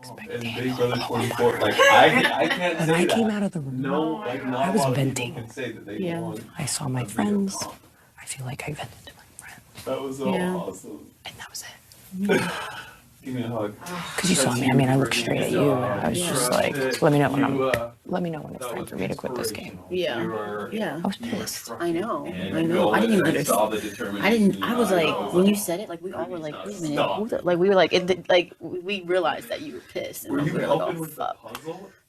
And Big Brother 44, like I can't say that. I came out of the room. No, like not I was a lot of venting. people can say that they won. I saw my friends. I feel like I vented to my friends. That was so awesome. And that was it. Give me a hug. Because you saw me. I mean, I looked straight at you. And I was just like, let me know when it's time for me to quit this game. Yeah. I was pissed. I know. I didn't even understand. I was like, when you said it, like we all were like, wait a minute. Like we were like, we realized that you were pissed, and we were like, oh fuck.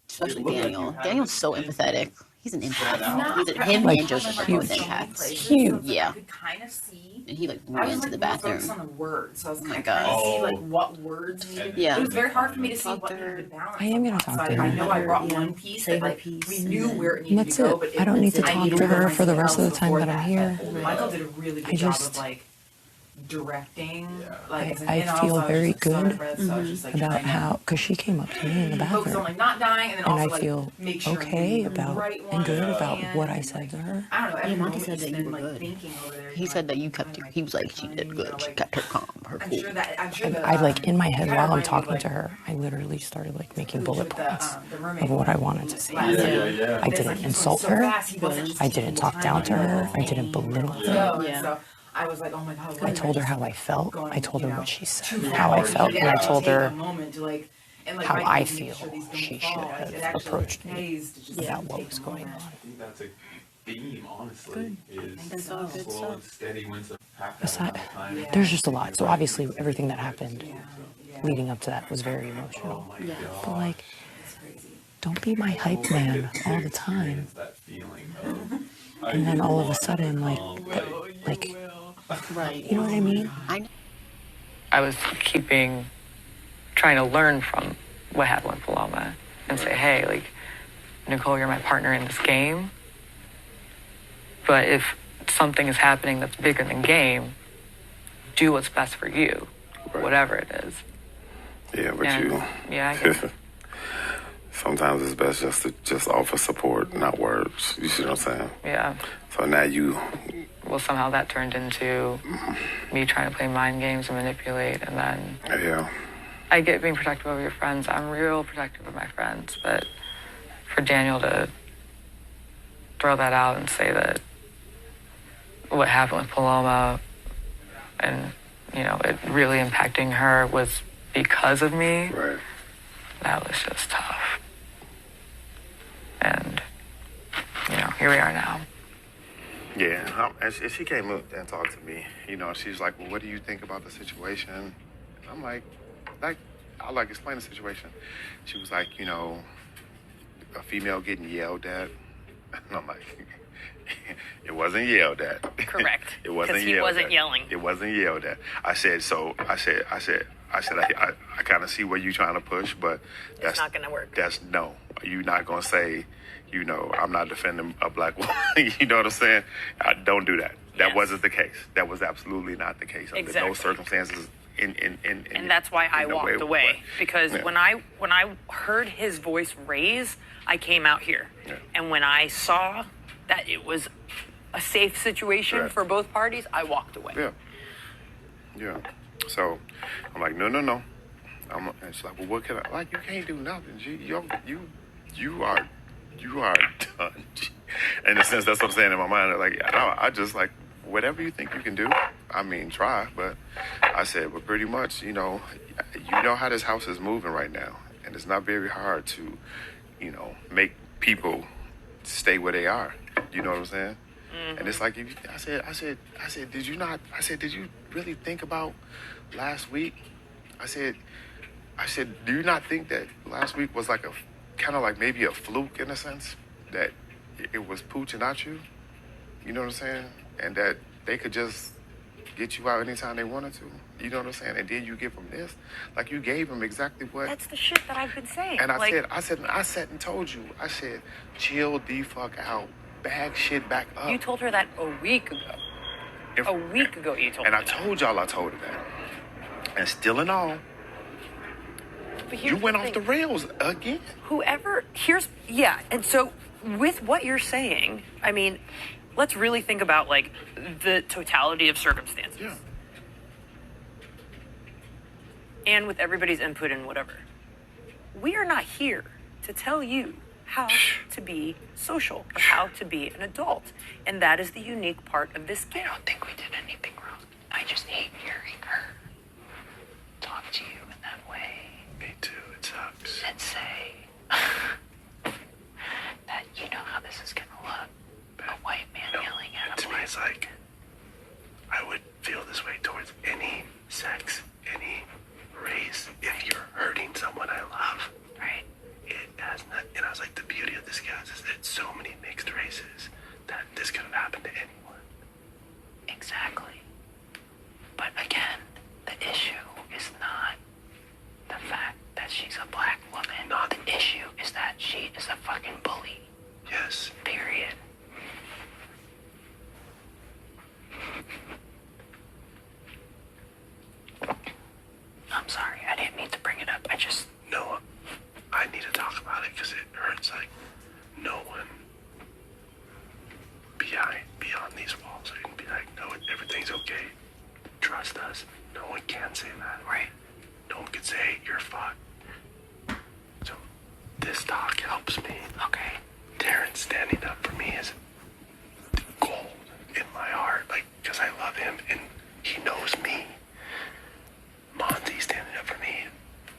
Especially Daniel. Daniel's so empathetic. He's an empath. Him Like, and Joseph are both empaths. Huge. Yeah. I could kind of see. And he like ran I was into like the more bathroom. focused on the words, so I was my kind of God. trying to see like what words needed. Yeah. It was very hard for me to see Talk what to her. needed to balance. I am gonna talk to her. I know I brought Yeah. one piece Say that her like piece we and knew then- where it And needed that's to go, it. but I don't need to I talk needed to her remind for the rest of the before time that I'm here. Michael did a really good I job just- of like directing. Like, I and feel also I was very just, like, so good impressed, so I was just, like, about trying to how, because she came up to me in the focus on bathroom. like not dying, and then And also I like feel make sure okay I'm about right and good one, about and, what I said to her. I don't know. Every Monty moment said just that you been, were like, good. thinking over there, He said that you kept. He was like, she did good. She kept her calm, her I'm cool. sure that I'm sure I like in my head while I'm talking to her, I literally started like making bullet points of what I wanted to say. Yeah. I didn't insult her. I didn't talk down to her. I didn't belittle her. Yeah. So I was like, oh my god. I told her how I felt. I told her what she said, to how I felt, and I told her how how I feel she should have approached me about what was going on. I think that's a theme, honestly. Is That's all good slow stuff. and steady wins a half Aside, that amount of time. there's just a lot. So obviously everything that happened leading up to that was very Oh emotional. my god. But like, don't be my hype man all the time. That feeling though. And then all of a sudden, like, Right. you know what I mean? I was trying to learn from what happened with Paloma and say, hey, like, Nicole, you're my partner in this game. But if something is happening that's bigger than game, do what's best for you, whatever it is. Yeah, but And, yeah, I guess. sometimes it's best just to just offer support, not words. You see what I'm saying? Yeah. So now you, Well, somehow that turned into me trying to play mind games and manipulate, and then yeah, I get being protective of your friends. I'm real protective of my friends, but for Daniel to throw that out and say that what happened with Paloma and, it really impacting her was because of me, right. that was just tough. And, here we are now. Yeah, and she came up and talked to me. She's like, well, what do you think about the situation? And I'm like, I'll explain the situation. She was like, a female getting yelled at. And I'm like, it wasn't yelled at. Correct. It wasn't Because he yelled wasn't at. yelling. It wasn't yelled at. I said, I kind of see where you're trying to push, but that's It's not going to work. No. You're not going to say, I'm not defending a black woman. You know what I'm saying? Don't do that. That Yes. wasn't the case. That was absolutely not the case under Exactly. those circumstances. And that's why I walked away. Because Yeah. when I heard his voice raise, I came out here. Yeah. And when I saw that it was a safe situation Right. for both parties, I walked away. Yeah. So I'm like, no. And she's like, well, what can I? Like, you can't do nothing. You are done. In a sense, that's what I'm saying in my mind. Like, I just like, whatever you think you can do, I mean, try. But I said, but pretty much, you know how this house is moving right now. And it's not very hard to, make people stay where they are. You know what I'm saying? Mm-hmm. And it's like, I said, did you really think about last week? I said, do you not think that last week was like kind of like maybe a fluke in a sense? That it was Pooch and not you? You know what I'm saying? And that they could just get you out anytime they wanted to. You know what I'm saying? And then you give them this. Like, you gave them exactly what. That's the shit that I've been saying. And I said and told you. I said, chill the fuck out. Bag shit back up. You told her that a week ago. A week ago you told her And I that. told y'all I told her that. And still in all, But here's you went the off thing. the rails again. And so with what you're saying, I mean, let's really think about like the totality of circumstances. Yeah. And with everybody's input and whatever. We are not here to tell you how to be social, or how to be an adult. And that is the unique part of this game. I don't think we did anything wrong. I just hate hearing her talk to you in that way. Me too, it sucks. And say that you know how this is gonna look. A white man yelling at a To me, it's like, I would feel this way towards any sex, any race, if you're hurting someone I love. right. It has not, and I was like, the beauty of this guy is that so many mixed races that this could have happened to anyone. Exactly. But again, the issue is not the fact that she's a black woman. Not the issue is that she is a fucking bully. Yes. Period. I'm sorry, I didn't mean to bring it up. I just No, I need to talk about it because it hurts. Like, no one beyond these walls are gonna be like, no, everything's okay. Trust us. No one can say that. right. No one can say, hey, you're fucked. So this talk helps me. Okay. Darren standing up for me is gold in my heart, like, because I love him and he knows me. Monty standing up for me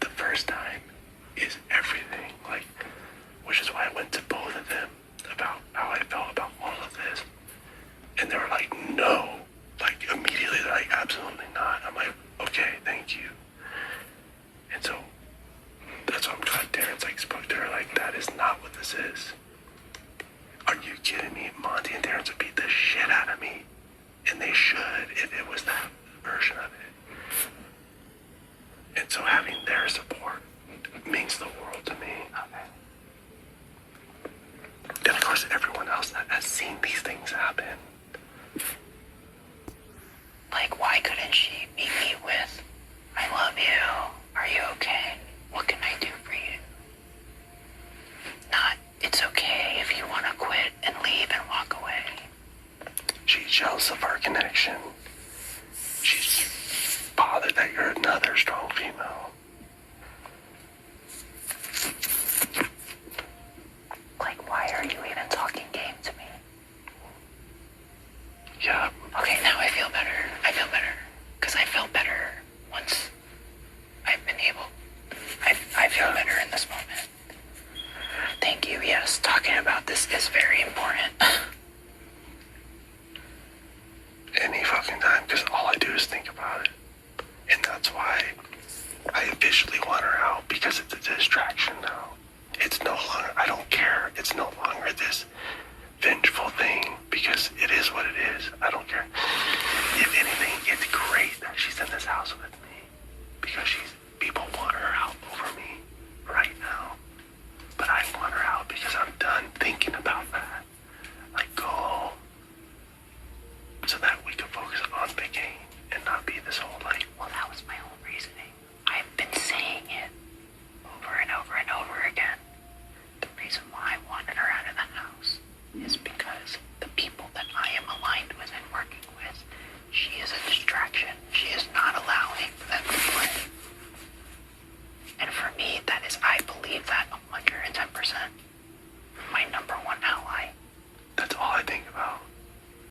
the first time is everything, like, which is why I went to both of them about how I felt about all of this. And they were like, no. Like, immediately, they're like, absolutely not. I'm like, okay, thank you. And so, that's why I'm glad Darren's like, spoke to her, like, that is not what this is. Are you kidding me? Monty and Darren would beat the shit out of me. And they should, if it was that version of it. And so having their support means the world to me. Okay. And of course, everyone else that has seen these things happen. Like, why couldn't she meet me with, I love you, are you okay? What can I do for you? Not, it's okay if you want to quit and leave and walk away. She's jealous of our connection. She's bothered that you're another strong female. Like, why are you even talking game to me? Yeah. Okay, now I feel better. I feel better. Because I felt better once I've been able. I feel better in this moment. Thank you. Yes, talking about this is very important. Any fucking time, because all I do is think about it. And that's why I officially want her out, because it's a distraction now. It's no longer, I don't care. It's no longer this vengeful thing, because it is what it is. I don't care. If anything, it's great that she's in this house with me, because people want her out over me right now. But I want her out because I'm done thinking about that. Like, go home, so that we can focus on the game and not be this whole like, Well, that was my whole